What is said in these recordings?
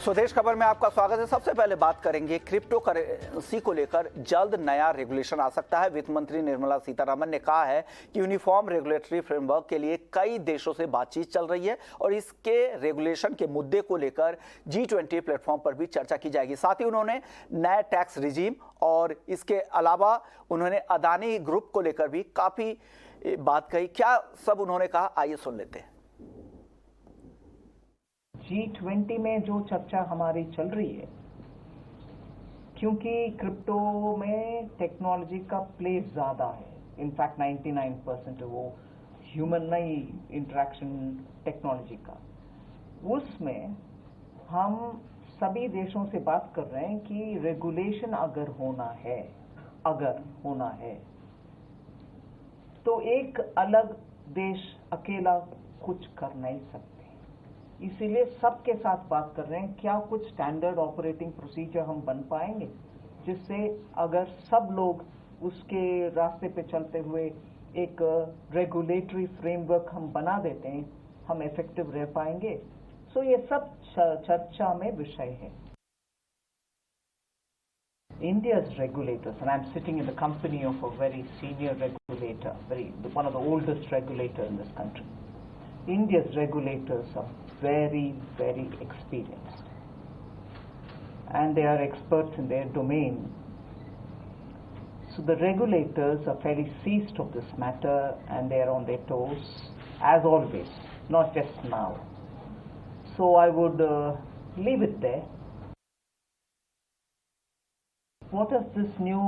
स्वदेश खबर में आपका स्वागत है। सबसे पहले बात करेंगे क्रिप्टो करेंसी को लेकर जल्द नया रेगुलेशन आ सकता है। वित्त मंत्री निर्मला सीतारमण ने कहा है कि यूनिफॉर्म रेगुलेटरी फ्रेमवर्क के लिए कई देशों से बातचीत चल रही है और इसके रेगुलेशन के मुद्दे को लेकर G20 प्लेटफॉर्म पर भी चर्चा की जाएगी। साथ ही उन्होंने नए टैक्स रिजीम और इसके अलावा उन्होंने अदानी ग्रुप को लेकर भी काफी बात कही। क्या सब उन्होंने कहा, आइए सुन लेते हैं। G20 में जो चर्चा हमारी चल रही है, क्योंकि क्रिप्टो में टेक्नोलॉजी का प्लेस ज़्यादा है, इनफैक्ट 99% वो ह्यूमन नहीं इंटरेक्शन टेक्नोलॉजी का, उसमें हम सभी देशों से बात कर रहे हैं कि रेगुलेशन अगर होना है तो एक अलग देश अकेला कुछ कर नहीं सकते। इसीलिए सबके साथ बात कर रहे हैं, क्या कुछ स्टैंडर्ड ऑपरेटिंग प्रोसीजर हम बन पाएंगे जिससे अगर सब लोग उसके रास्ते पे चलते हुए एक रेगुलेटरी फ्रेमवर्क हम बना देते हैं, हम इफेक्टिव रह पाएंगे। सो ये सब चर्चा में विषय है। India's regulators, and I'm sitting in the company of a very senior regulator, one of the oldest regulators in this country. India's regulators are very, very experienced, and they are experts in their domain. So the regulators are fairly seized of this matter, and they are on their toes, as always, not just now. So I would leave it there. What has this new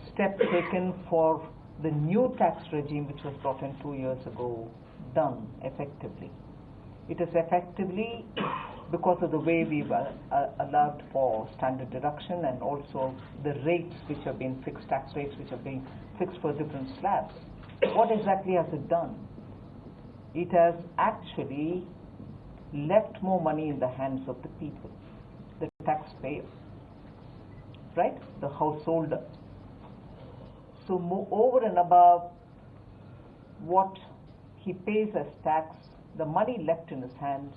step taken for the new tax regime which was brought in 2 years ago done effectively? It is effectively because of the way we've allowed for standard deduction and also the rates which have been fixed, tax rates which have been fixed for different slabs. What exactly has it done? It has actually left more money in the hands of the people, the taxpayer, right? The householder. So over and above what he pays as tax, the money left in his hands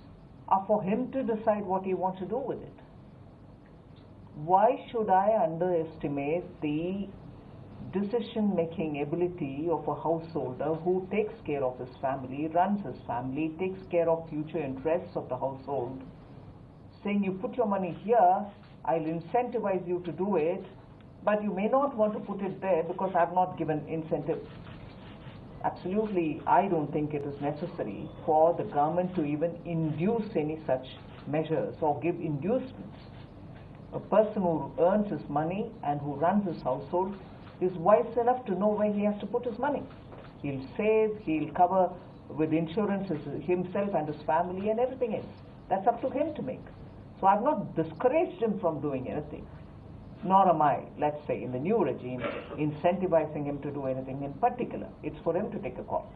are for him to decide what he wants to do with it. Why should I underestimate the decision-making ability of a householder who takes care of his family, runs his family, takes care of future interests of the household, saying you put your money here, I'll incentivize you to do it, but you may not want to put it there because I've not given incentive. Absolutely, I don't think it is necessary for the government to even induce any such measures or give inducements. A person who earns his money and who runs his household is wise enough to know where he has to put his money. He'll save, he'll cover with insurances himself and his family and everything else. That's up to him to make. So I've not discouraged him from doing anything, nor am I, let's say, in the new regime, incentivizing him to do anything in particular. It's for him to take a call.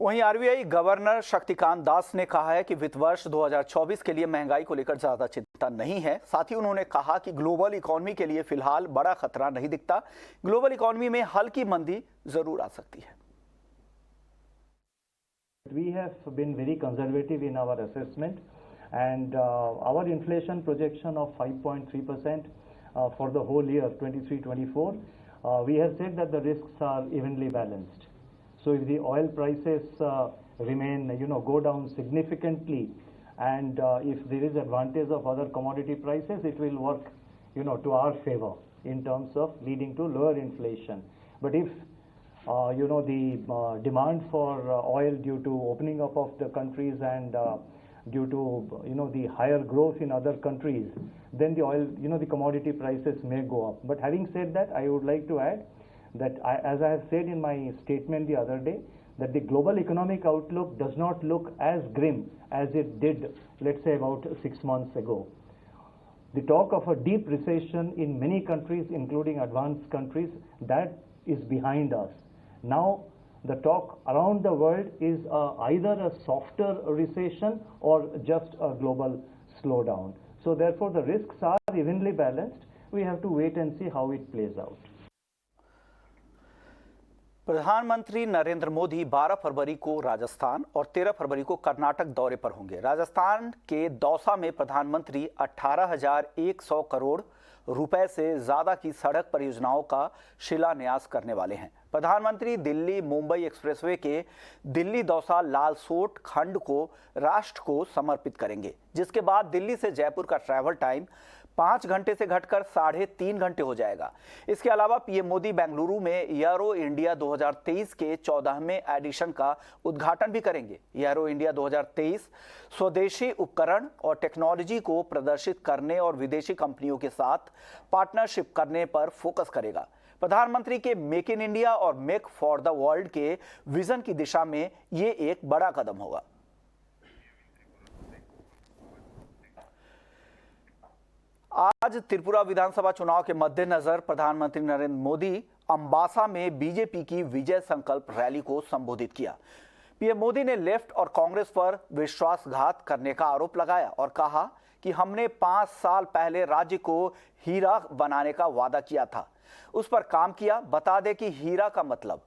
वहीं RBI governor Shaktikanta Das ने कहा है कि वित्त वर्ष 2024 के लिए महंगाई को लेकर ज्यादा चिंता नहीं है। साथ ही उन्होंने कहा कि ग्लोबल इकोनॉमी के लिए फिलहाल बड़ा खतरा नहीं दिखता। ग्लोबल इकोनॉमी में हल्की मंदी जरूर आ सकती है। We have been very conservative in our assessment, and our inflation projection of 5.3% for the whole year 23-24, we have said that the risks are evenly balanced. So if the oil prices remain, go down significantly, and if there is advantage of other commodity prices, it will work, to our favor in terms of leading to lower inflation. But if the demand for oil due to opening up of the countries and due to the higher growth in other countries, then the oil, the commodity prices may go up. But having said that, I would like to add that as I have said in my statement the other day, that the global economic outlook does not look as grim as it did, let's say, about 6 months ago. The talk of a deep recession in many countries, including advanced countries, that is behind us. Now the talk around the world is either a softer recession or just a global slowdown. So therefore the risks are evenly balanced. We have to wait and see how it plays out. प्रधानमंत्री नरेंद्र मोदी 12 फरवरी को राजस्थान और 13 फरवरी को कर्नाटक दौरे पर होंगे। राजस्थान के दौसा में प्रधानमंत्री 18,100 करोड़ रुपए से ज्यादा की सड़क परियोजनाओं का शिलान्यास करने वाले हैं। प्रधानमंत्री दिल्ली मुंबई एक्सप्रेसवे के दिल्ली दौसा लालसोट खंड को राष्ट्र को समर्पित करेंगे, जिसके बाद दिल्ली से जयपुर का ट्रैवल टाइम 5 घंटे से घटकर 3.5 घंटे हो जाएगा। इसके अलावा पीएम मोदी बेंगलुरु में एरो इंडिया 2023 के 14वें एडिशन का उद्घाटन भी करेंगे। एरो इंडिया 2023 स्वदेशी उपकरण और टेक्नोलॉजी को प्रदर्शित करने और विदेशी कंपनियों के साथ पार्टनरशिप करने पर फोकस करेगा। प्रधानमंत्री के मेक इन इंडिया और मेक फॉर द वर्ल्ड के विजन की दिशा में ये एक बड़ा कदम होगा। आज त्रिपुरा विधानसभा चुनाव के मद्देनजर प्रधानमंत्री नरेंद्र मोदी अंबासा में बीजेपी की विजय संकल्प रैली को संबोधित किया। पीएम मोदी ने लेफ्ट और कांग्रेस पर विश्वासघात करने का आरोप लगाया और कहा कि हमने 5 साल पहले राज्य को हीरा बनाने का वादा किया था, उस पर काम किया। बता दें कि हीरा का मतलब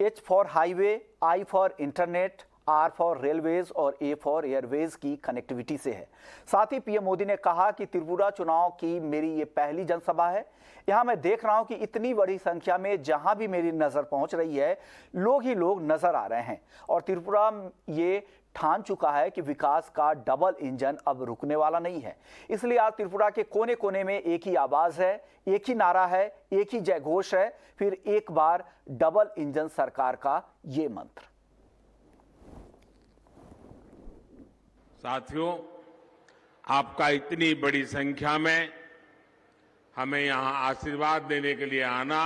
H for highway, I for internet, R for railways और A फॉर एयरवेज की कनेक्टिविटी से है। साथ ही पीएम मोदी ने कहा कि त्रिपुरा चुनाव की मेरी ये पहली जनसभा है। यहां मैं देख रहा हूं कि इतनी बड़ी संख्या में जहां भी मेरी नजर पहुंच रही है, लोग ही लोग नजर आ रहे हैं और त्रिपुरा ये ठान चुका है कि विकास का डबल इंजन अब रुकने वाला नहीं है। इसलिए आज त्रिपुरा के कोने कोने में एक ही आवाज है, एक ही नारा है, एक ही जयघोष है, फिर एक बार डबल इंजन सरकार का ये मंत्र। साथियों, आपका इतनी बड़ी संख्या में हमें यहां आशीर्वाद देने के लिए आना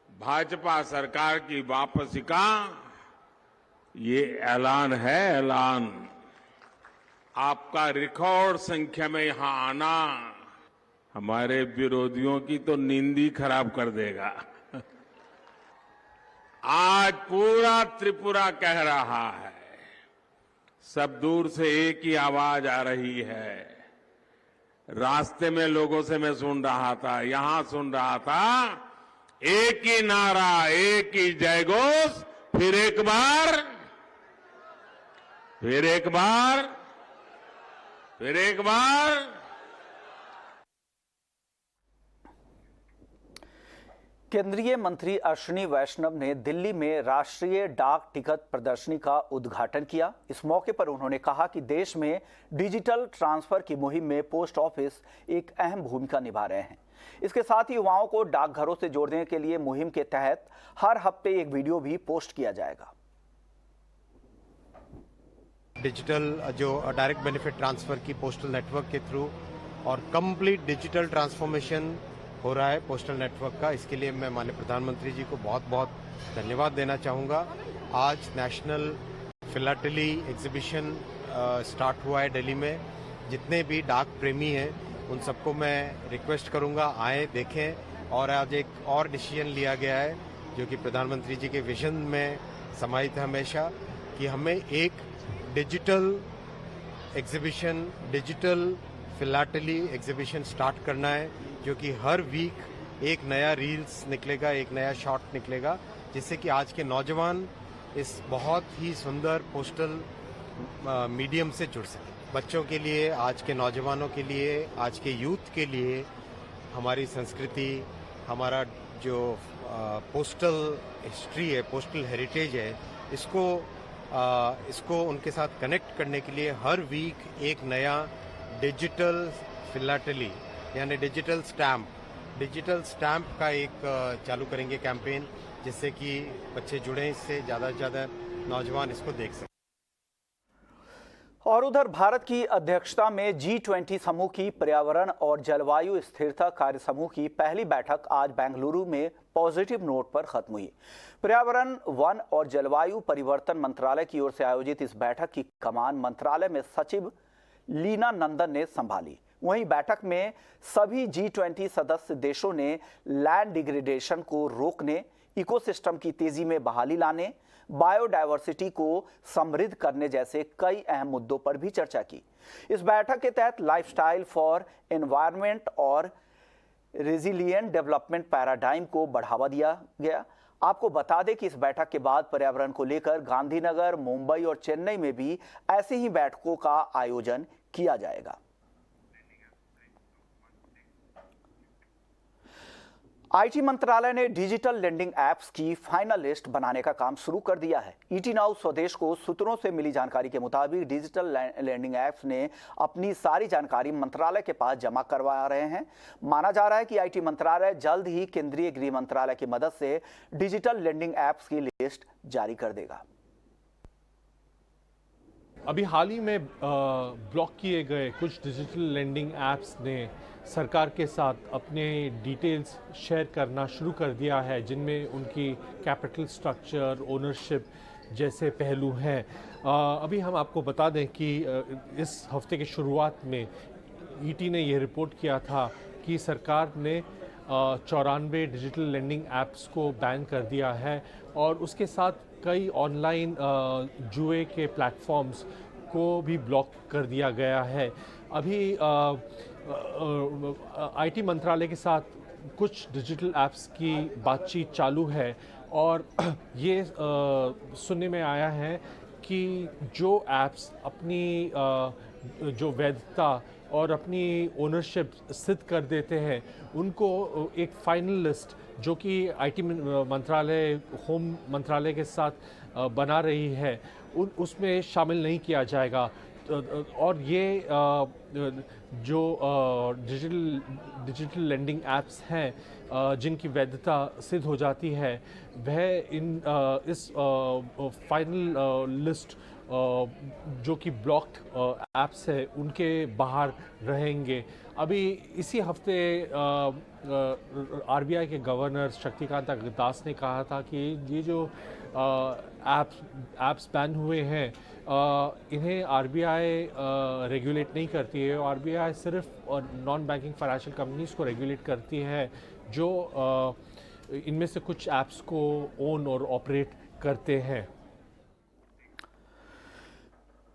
भाजपा सरकार की वापसी का ये ऐलान है। ऐलान आपका रिकॉर्ड संख्या में यहां आना हमारे विरोधियों की तो नींद ही खराब कर देगा। आज पूरा त्रिपुरा कह रहा है, सब दूर से एक ही आवाज आ रही है। रास्ते में लोगों से मैं सुन रहा था, यहां सुन रहा था, एक ही नारा, एक ही जयघोष, फिर एक बार, फिर एक बार, फिर एक बार। केंद्रीय मंत्री अश्विनी वैष्णव ने दिल्ली में राष्ट्रीय डाक टिकट प्रदर्शनी का उद्घाटन किया। इस मौके पर उन्होंने कहा कि देश में डिजिटल ट्रांसफर की मुहिम में पोस्ट ऑफिस एक अहम भूमिका निभा रहे हैं। इसके साथ ही युवाओं को डाकघरों से जोड़ने के लिए मुहिम के तहत हर हफ्ते एक वीडियो भी पोस्ट किया जाएगा। डिजिटल जो डायरेक्ट बेनिफिट ट्रांसफर की पोस्टल नेटवर्क के थ्रू और कंप्लीट डिजिटल ट्रांसफॉर्मेशन हो रहा है पोस्टल नेटवर्क का, इसके लिए मैं माननीय प्रधानमंत्री जी को बहुत बहुत धन्यवाद देना चाहूँगा। आज नेशनल फिलाटेली एग्जीबिशन स्टार्ट हुआ है दिल्ली में। जितने भी डाक प्रेमी हैं उन सबको मैं रिक्वेस्ट करूँगा, आए देखें। और आज एक और डिसीजन लिया गया है जो कि प्रधानमंत्री जी के विजन में समाहित है हमेशा, कि हमें एक digital exhibition, digital philately exhibition start करना है, जो कि हर वीक एक नया रील्स निकलेगा, एक नया शॉट निकलेगा, जिससे कि आज के नौजवान इस बहुत ही सुंदर पोस्टल मीडियम से जुड़ सकें। बच्चों के लिए, आज के नौजवानों के लिए, आज के यूथ के लिए हमारी संस्कृति, हमारा जो पोस्टल हिस्ट्री है, पोस्टल हेरिटेज है, इसको उनके साथ कनेक्ट करने के लिए हर वीक एक नया डिजिटल फिलाटेली यानी डिजिटल स्टैम्प का एक चालू करेंगे कैंपेन, जिससे कि बच्चे जुड़े, इससे ज़्यादा से ज़्यादा नौजवान इसको देख सकें। और उधर भारत की अध्यक्षता में G20 समूह की पर्यावरण और जलवायु स्थिरता कार्य समूह की पहली बैठक आज बेंगलुरु में पॉजिटिव नोट पर खत्म हुई। पर्यावरण, वन और जलवायु परिवर्तन मंत्रालय की ओर से आयोजित इस बैठक की कमान मंत्रालय में सचिव लीना नंदन ने संभाली। वहीं बैठक में सभी G20 सदस्य देशों ने लैंड डिग्रेडेशन को रोकने, इकोसिस्टम की तेजी में बहाली लाने, बायोडायवर्सिटी को समृद्ध करने जैसे कई अहम मुद्दों पर भी चर्चा की। इस बैठक के तहत लाइफस्टाइल फॉर एनवायरनमेंट और रेजिलिएंट डेवलपमेंट पैराडाइम को बढ़ावा दिया गया। आपको बता दें कि इस बैठक के बाद पर्यावरण को लेकर गांधीनगर, मुंबई और चेन्नई में भी ऐसी ही बैठकों का आयोजन किया जाएगा। आईटी मंत्रालय ने डिजिटल लेंडिंग एप्स की फाइनल लिस्ट बनाने का काम शुरू कर दिया है। ईटी नाउ स्वदेश को सूत्रों से मिली जानकारी के मुताबिक डिजिटल लेंडिंग एप्स ने अपनी सारी जानकारी मंत्रालय के पास जमा करवा रहे हैं। माना जा रहा है कि आईटी मंत्रालय जल्द ही केंद्रीय गृह मंत्रालय की मदद से डिजिटल लेंडिंग एप्स की लिस्ट जारी कर देगा। अभी हाल ही में ब्लॉक किए गए कुछ डिजिटल लेंडिंग एप्स ने सरकार के साथ अपने डिटेल्स शेयर करना शुरू कर दिया है, जिनमें उनकी कैपिटल स्ट्रक्चर, ओनरशिप जैसे पहलू हैं। अभी हम आपको बता दें कि इस हफ्ते की शुरुआत में ईटी ने यह रिपोर्ट किया था कि सरकार ने 94 डिजिटल लेंडिंग ऐप्स को बैन कर दिया है और उसके साथ कई ऑनलाइन जुए के प्लेटफॉर्म्स को भी ब्लॉक कर दिया गया है। अभी आईटी मंत्रालय के साथ कुछ डिजिटल ऐप्स की बातचीत चालू है और ये सुनने में आया है कि जो ऐप्स अपनी जो वैधता और अपनी ओनरशिप सिद्ध कर देते हैं, उनको एक फाइनल लिस्ट जो कि आईटी मंत्रालय, होम मंत्रालय के साथ बना रही है, उसमें शामिल नहीं किया जाएगा। और ये जो डिजिटल लेंडिंग ऐप्स हैं जिनकी वैधता सिद्ध हो जाती है, वह इस फाइनल लिस्ट जो कि ब्लॉक्ड ऐप्स है उनके बाहर रहेंगे। अभी इसी हफ्ते आरबीआई के गवर्नर शक्तिकांत दास ने कहा था कि ये जो ऐप्स बैन हुए हैं इन्हें आरबीआई रेगुलेट नहीं करती है। आरबीआई सिर्फ नॉन बैंकिंग फाइनेंशियल कंपनीज को रेगुलेट करती है जो इनमें से कुछ ऐप्स को ओन और ऑपरेट करते हैं।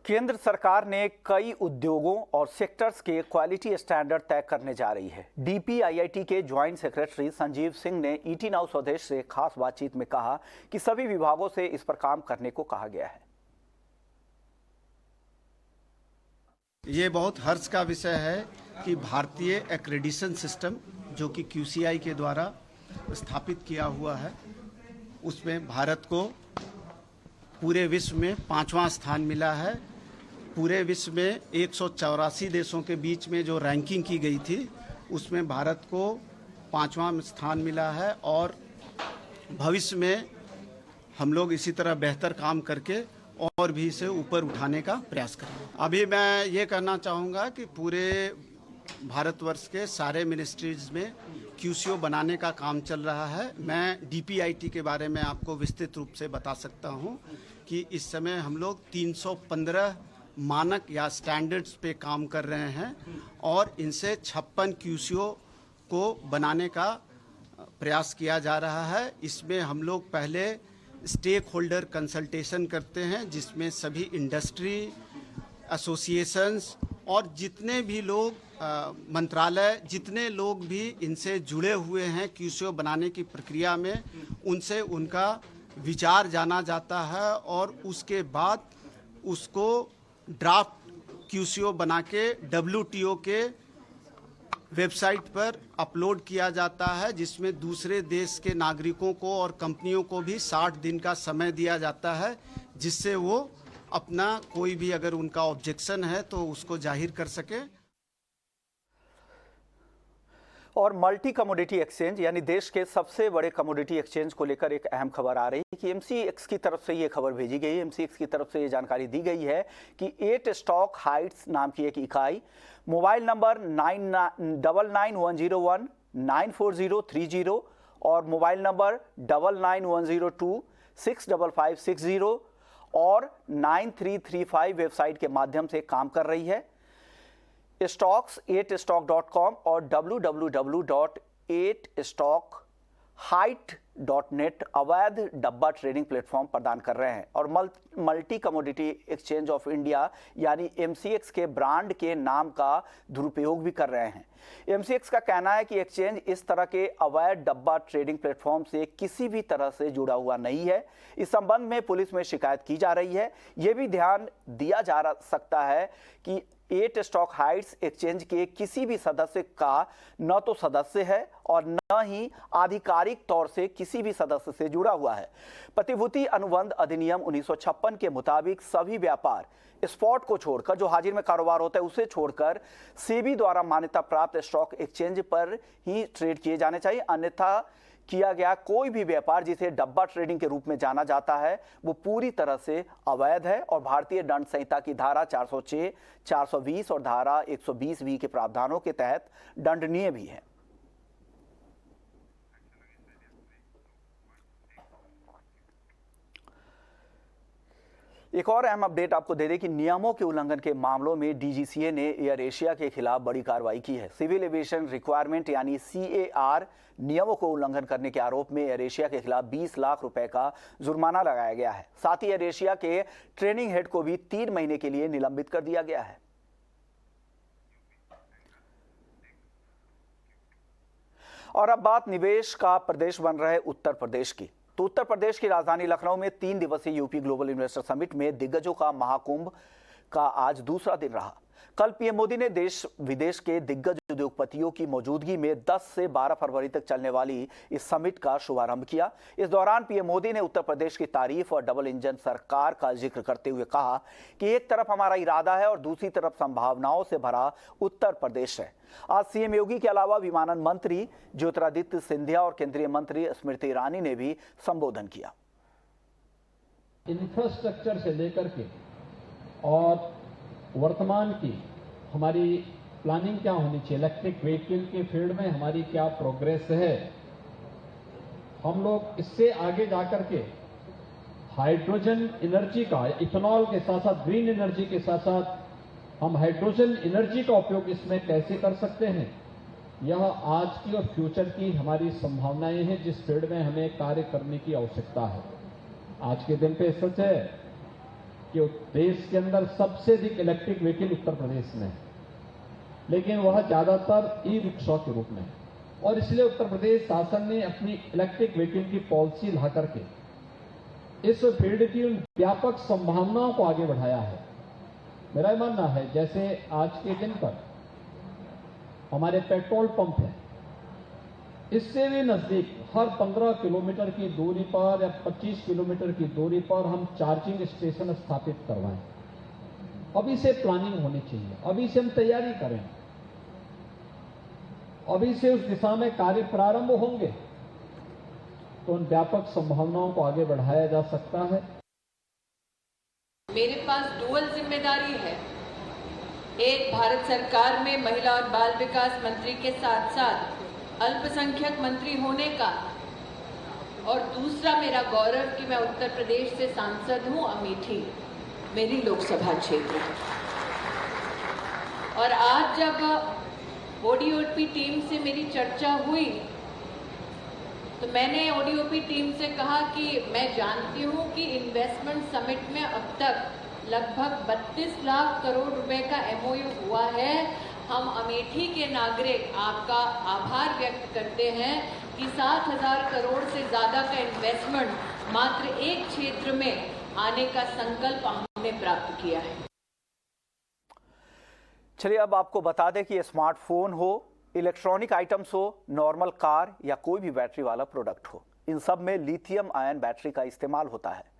केंद्र सरकार ने कई उद्योगों और सेक्टर्स के क्वालिटी स्टैंडर्ड तय करने जा रही है। डीपीआईआईटी के ज्वाइंट सेक्रेटरी संजीव सिंह ने ईटी नाउ स्वदेश से खास बातचीत में कहा कि सभी विभागों से इस पर काम करने को कहा गया है। ये बहुत हर्ष का विषय है कि भारतीय एक्रेडिशन सिस्टम जो कि QCI के द्वारा स्थापित किया हुआ है, उसमें भारत को पूरे विश्व में 5वां स्थान मिला है। पूरे विश्व में 184 देशों के बीच में जो रैंकिंग की गई थी उसमें भारत को 5वां स्थान मिला है और भविष्य में हम लोग इसी तरह बेहतर काम करके और भी इसे ऊपर उठाने का प्रयास करेंगे। अभी मैं ये कहना चाहूँगा कि पूरे भारतवर्ष के सारे मिनिस्ट्रीज में QCO बनाने का काम चल रहा है। मैं DPIIT के बारे में आपको विस्तृत रूप से बता सकता हूँ कि इस समय हम लोग 315 मानक या स्टैंडर्ड्स पे काम कर रहे हैं और इनसे 56 QCO को बनाने का प्रयास किया जा रहा है। इसमें हम लोग पहले स्टेक होल्डर कंसल्टेशन करते हैं जिसमें सभी इंडस्ट्री एसोसिएशंस और जितने भी लोग मंत्रालय, जितने लोग भी इनसे जुड़े हुए हैं QCO बनाने की प्रक्रिया में, उनसे उनका विचार जाना जाता है और उसके बाद उसको ड्राफ्ट QCO बना के WTO के वेबसाइट पर अपलोड किया जाता है, जिसमें दूसरे देश के नागरिकों को और कंपनियों को भी 60 दिन का समय दिया जाता है, जिससे वो अपना कोई भी अगर उनका ऑब्जेक्शन है तो उसको जाहिर कर सके। और मल्टी कमोडिटी एक्सचेंज यानी देश के सबसे बड़े कमोडिटी एक्सचेंज को लेकर एक अहम खबर आ रही है कि MCX की तरफ से ये खबर भेजी गई है। MCX की तरफ से ये जानकारी दी गई है कि 8 स्टॉक हाइट्स नाम की एक इकाई मोबाइल नंबर 999101943030 और मोबाइल नंबर 9910265560 और 9335 वेबसाइट के माध्यम से काम कर रही है। स्टॉक्स 8stock.com और www.8stockheit .net अवैध डब्बा ट्रेडिंग प्लेटफॉर्म प्रदान कर रहे हैं और multi commodity exchange of India यानी MCX के ब्रांड के नाम का दुरुपयोग भी कर रहे हैं। MCX का कहना है कि एक्सचेंज इस तरह के अवैध डब्बा ट्रेडिंग प्लेटफॉर्म से किसी भी तरह से जुड़ा हुआ नहीं है। इस संबंध में पुलिस में शिकायत की जा रही है। यह भी ध्यान दिया जा सकता है कि 8 स्टॉक हाइट्स एक्सचेंज के किसी भी सदस्य का न तो सदस्य है और न ही आधिकारिक तौर से किसी भी सदस्य से जुड़ा हुआ है। प्रतिभूति अनुबंध अधिनियम 1956 के मुताबिक सभी व्यापार स्पॉट को छोड़कर, जो हाजिर में कारोबार होता है उसे छोड़कर, सेबी द्वारा मान्यता प्राप्त स्टॉक एक्सचेंज पर ही ट्रेड किए जाने चाहिए। अन्यथा किया गया कोई भी व्यापार जिसे डब्बा ट्रेडिंग के रूप में जाना जाता है वो पूरी तरह से अवैध है और भारतीय दंड संहिता की धारा 406, 420 और धारा 120B के प्रावधानों के तहत दंडनीय भी है। एक और अहम अपडेट आपको दे दें कि नियमों के उल्लंघन के मामलों में DGCA ने एयर एशिया के खिलाफ बड़ी कार्रवाई की है। सिविल एविएशन रिक्वायरमेंट यानी CAR नियमों को उल्लंघन करने के आरोप में एयर एशिया के खिलाफ 20 लाख रुपए का जुर्माना लगाया गया है। साथ ही एयर एशिया के ट्रेनिंग हेड को भी 3 महीने के लिए निलंबित कर दिया गया है। और अब बात निवेश का प्रदेश बन रहे उत्तर प्रदेश की। तो उत्तर प्रदेश की राजधानी लखनऊ में 3 दिवसीय यूपी ग्लोबल इन्वेस्टर समिट में दिग्गजों का महाकुंभ का आज दूसरा दिन रहा। कल पीएम मोदी ने देश विदेश के दिग्गज उद्योगपतियों की मौजूदगी में 10 से 12 फरवरी तक चलने वाली इस समिट का शुभारंभ किया। इस दौरान पीएम मोदी ने उत्तर प्रदेश की तारीफ और डबल इंजन सरकार का जिक्र करते हुए कहा कि एक तरफ हमारा इरादा है और दूसरी तरफ संभावनाओं से भरा उत्तर प्रदेश है। आज सीएम योगी के अलावा विमानन मंत्री ज्योतिरादित्य सिंधिया और केंद्रीय मंत्री स्मृति ईरानी ने भी संबोधन किया। इंफ्रास्ट्रक्चर से लेकर के और वर्तमान की हमारी प्लानिंग क्या होनी चाहिए, इलेक्ट्रिक व्हीकल के फील्ड में हमारी क्या प्रोग्रेस है, हम लोग इससे आगे जाकर के हाइड्रोजन एनर्जी का, इथेनॉल के साथ साथ ग्रीन एनर्जी के साथ साथ हम हाइड्रोजन एनर्जी का उपयोग इसमें कैसे कर सकते हैं, यह आज की और फ्यूचर की हमारी संभावनाएं हैं जिस फील्ड में हमें कार्य करने की आवश्यकता है। आज के दिन पे सच है कि देश के अंदर सबसे अधिक इलेक्ट्रिक व्हीकल उत्तर प्रदेश में है, लेकिन वह ज्यादातर ई रिक्शा के रूप में है और इसलिए उत्तर प्रदेश शासन ने अपनी इलेक्ट्रिक व्हीकल की पॉलिसी ला करके इस फील्ड की उन व्यापक संभावनाओं को आगे बढ़ाया है। मेरा मानना है जैसे आज के दिन पर हमारे पेट्रोल पंप हैं, इससे भी नजदीक हर 15 किलोमीटर की दूरी पर या 25 किलोमीटर की दूरी पर हम चार्जिंग स्टेशन स्थापित करवाएं। अभी से प्लानिंग होनी चाहिए, अभी से हम तैयारी करें, अभी से उस दिशा में कार्य प्रारंभ होंगे तो उन व्यापक संभावनाओं को आगे बढ़ाया जा सकता है। मेरे पास डुअल जिम्मेदारी है, एक भारत सरकार में महिला और बाल विकास मंत्री के साथ साथ अल्पसंख्यक मंत्री होने का, और दूसरा मेरा गौरव कि मैं उत्तर प्रदेश से सांसद हूं, अमेठी मेरी लोकसभा क्षेत्र है। और आज जब ओडीओपी टीम से मेरी चर्चा हुई तो मैंने ओडीओपी टीम से कहा कि मैं जानती हूं कि इन्वेस्टमेंट समिट में अब तक लगभग 32 लाख करोड़ रुपए का MOU हुआ है। हम अमेठी के नागरिक आपका आभार व्यक्त करते हैं कि 7,000 करोड़ से ज्यादा का इन्वेस्टमेंट मात्र एक क्षेत्र में आने का संकल्प हमने प्राप्त किया है। चलिए अब आपको बता दें कि स्मार्टफोन हो, इलेक्ट्रॉनिक आइटम्स हो, नॉर्मल कार या कोई भी बैटरी वाला प्रोडक्ट हो, इन सब में लिथियम आयन बैटरी का इस्तेमाल होता है।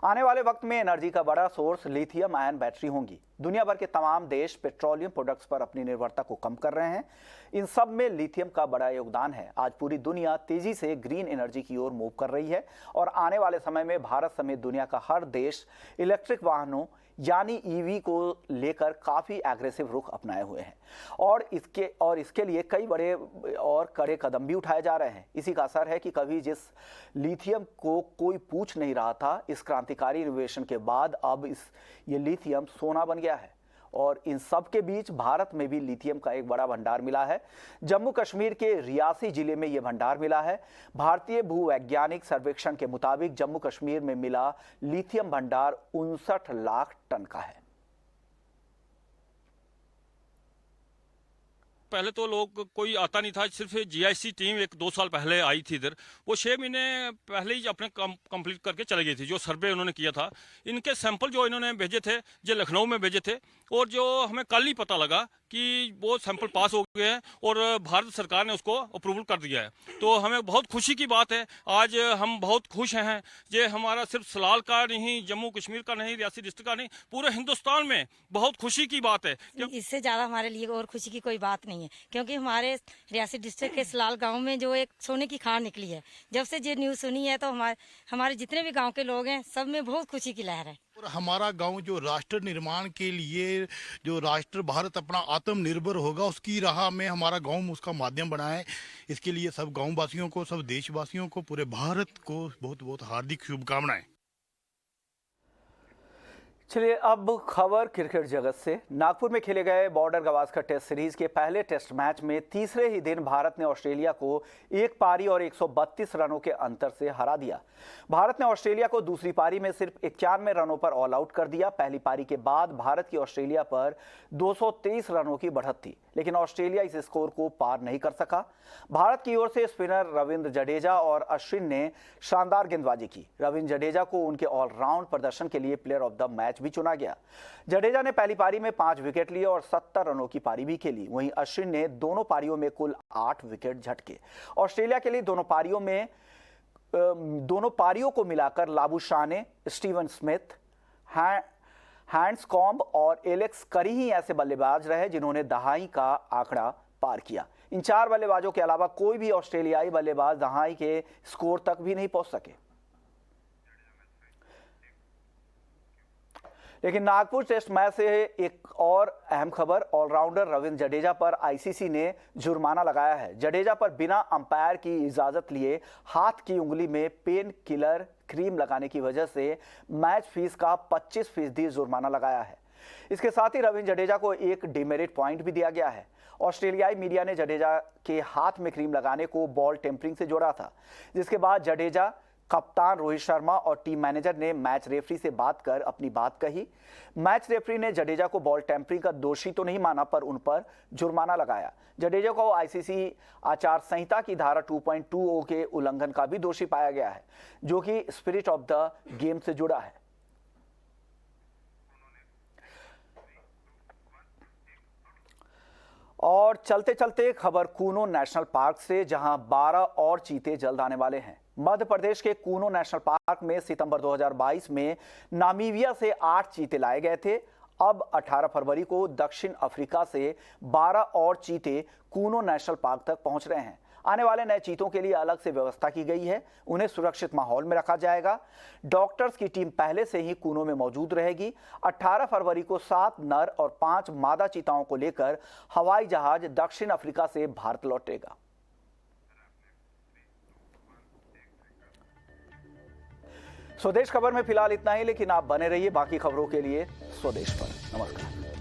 आने वाले वक्त में एनर्जी का बड़ा सोर्स लिथियम आयन बैटरी होंगी। दुनिया भर के तमाम देश पेट्रोलियम प्रोडक्ट्स पर अपनी निर्भरता को कम कर रहे हैं। इन सब में लिथियम का बड़ा योगदान है। आज पूरी दुनिया तेजी से ग्रीन एनर्जी की ओर मूव कर रही है और आने वाले समय में भारत समेत दुनिया का हर देश इलेक्ट्रिक वाहनों यानी ईवी को लेकर काफ़ी एग्रेसिव रुख अपनाए हुए हैं और इसके लिए कई बड़े और कड़े कदम भी उठाए जा रहे हैं। इसी का असर है कि कभी जिस लिथियम को कोई पूछ नहीं रहा था, इस क्रांतिकारी इनोवेशन के बाद अब ये लिथियम सोना बन गया है। और इन सब के बीच भारत में भी लिथियम का एक बड़ा भंडार मिला है। जम्मू कश्मीर के रियासी जिले में यह भंडार मिला है। भारतीय भूवैज्ञानिक सर्वेक्षण के मुताबिक जम्मू कश्मीर में मिला लिथियम भंडार 59 लाख टन का है। पहले तो लोग कोई आता नहीं था, सिर्फ जीआईसी टीम 1-2 साल पहले आई थी इधर। वो 6 महीने पहले ही अपने काम कंप्लीट करके चले गई थी। जो सर्वे उन्होंने किया था, इनके सैंपल जो इन्होंने भेजे थे, जो लखनऊ में भेजे थे, और जो हमें कल ही पता लगा कि वो सैंपल पास हो गए हैं और भारत सरकार ने उसको अप्रूवल कर दिया है। तो हमें बहुत खुशी की बात है। आज हम बहुत खुश हैं। ये हमारा सिर्फ सलाल का नहीं, जम्मू कश्मीर का नहीं, रियासी डिस्ट्रिक्ट का नहीं, पूरे हिंदुस्तान में बहुत खुशी की बात है। इससे ज़्यादा हमारे लिए और खुशी की कोई बात नहीं है, क्योंकि हमारे रियासी डिस्ट्रिक्ट के सलाल गांव में जो एक सोने की खान निकली है, जब से ये न्यूज़ सुनी है तो हमारे जितने भी गांव के लोग हैं, सब में बहुत खुशी की लहर है। और हमारा गांव जो राष्ट्र निर्माण के लिए, जो राष्ट्र भारत अपना आत्मनिर्भर होगा, उसकी राह में हमारा गांव उसका माध्यम बना है। इसके लिए सब गांववासियों को, सब देशवासियों को, पूरे भारत को बहुत बहुत हार्दिक शुभकामनाएं। चलिए अब खबर क्रिकेट जगत से। नागपुर में खेले गए बॉर्डर गावस्कर टेस्ट सीरीज के पहले टेस्ट मैच में तीसरे ही दिन भारत ने ऑस्ट्रेलिया को एक पारी और 132 रनों के अंतर से हरा दिया। भारत ने ऑस्ट्रेलिया को दूसरी पारी में सिर्फ 91 रनों पर ऑल आउट कर दिया। पहली पारी के बाद भारत की ऑस्ट्रेलिया पर 223 रनों की बढ़त थी, लेकिन ऑस्ट्रेलिया इस स्कोर को पार नहीं कर सका। भारत की ओर से स्पिनर रविंद्र जडेजा और अश्विन ने शानदार गेंदबाजी की। रविंद्र जडेजा को उनके ऑलराउंड प्रदर्शन के लिए प्लेयर ऑफ द मैच भी चुना गया। जडेजा ने पहली पारी में 5 विकेट लिए और 70 रनों की पारी भी खेली। वहीं अश्विन ने दोनों पारियों में कुल 8 विकेट झटके। ऑस्ट्रेलिया के लिए दोनों पारियों को मिलाकर लाबुशाने, स्टीवन स्मिथ, हैंड्स कॉम्ब और एलेक्स करी ही ऐसे बल्लेबाज रहे जिन्होंने दहाई का आंकड़ा पार किया। इन 4 बल्लेबाजों के अलावा कोई भी ऑस्ट्रेलियाई बल्लेबाज दहाई के स्कोर तक भी नहीं पहुंच सके। लेकिन नागपुर टेस्ट मैच से एक और अहम खबर, ऑलराउंडर रविंद्र जडेजा पर आईसीसी ने जुर्माना लगाया है। जडेजा पर बिना अंपायर की इजाजत लिए हाथ की उंगली में पेन किलर क्रीम लगाने की वजह से मैच फीस का 25% जुर्माना लगाया है। इसके साथ ही रविंद्र जडेजा को एक डिमेरिट पॉइंट भी दिया गया है। ऑस्ट्रेलियाई मीडिया ने जडेजा के हाथ में क्रीम लगाने को बॉल टेम्परिंग से जोड़ा था, जिसके बाद जडेजा, कप्तान रोहित शर्मा और टीम मैनेजर ने मैच रेफरी से बात कर अपनी बात कही। मैच रेफरी ने जडेजा को बॉल टेम्परिंग का दोषी तो नहीं माना, पर उन पर जुर्माना लगाया। जडेजा को आईसीसी आचार संहिता की धारा 2.20 के उल्लंघन का भी दोषी पाया गया है, जो कि स्पिरिट ऑफ द गेम से जुड़ा है। और चलते चलते खबर कूनो नेशनल पार्क से, जहां 12 और चीते जल्द आने वाले हैं। मध्य प्रदेश के कूनो नेशनल पार्क में सितंबर 2022 में नामीबिया से 8 चीते लाए गए थे। अब 18 फरवरी को दक्षिण अफ्रीका से 12 और चीते कूनो नेशनल पार्क तक पहुंच रहे हैं। आने वाले नए चीतों के लिए अलग से व्यवस्था की गई है। उन्हें सुरक्षित माहौल में रखा जाएगा। डॉक्टर्स की टीम पहले से ही कूनो में मौजूद रहेगी। 18 फरवरी को 7 नर और 5 मादा चीताओं को लेकर हवाई जहाज दक्षिण अफ्रीका से भारत लौटेगा। स्वदेश खबर में फिलहाल इतना ही, लेकिन आप बने रहिए बाकी खबरों के लिए स्वदेश पर। नमस्कार।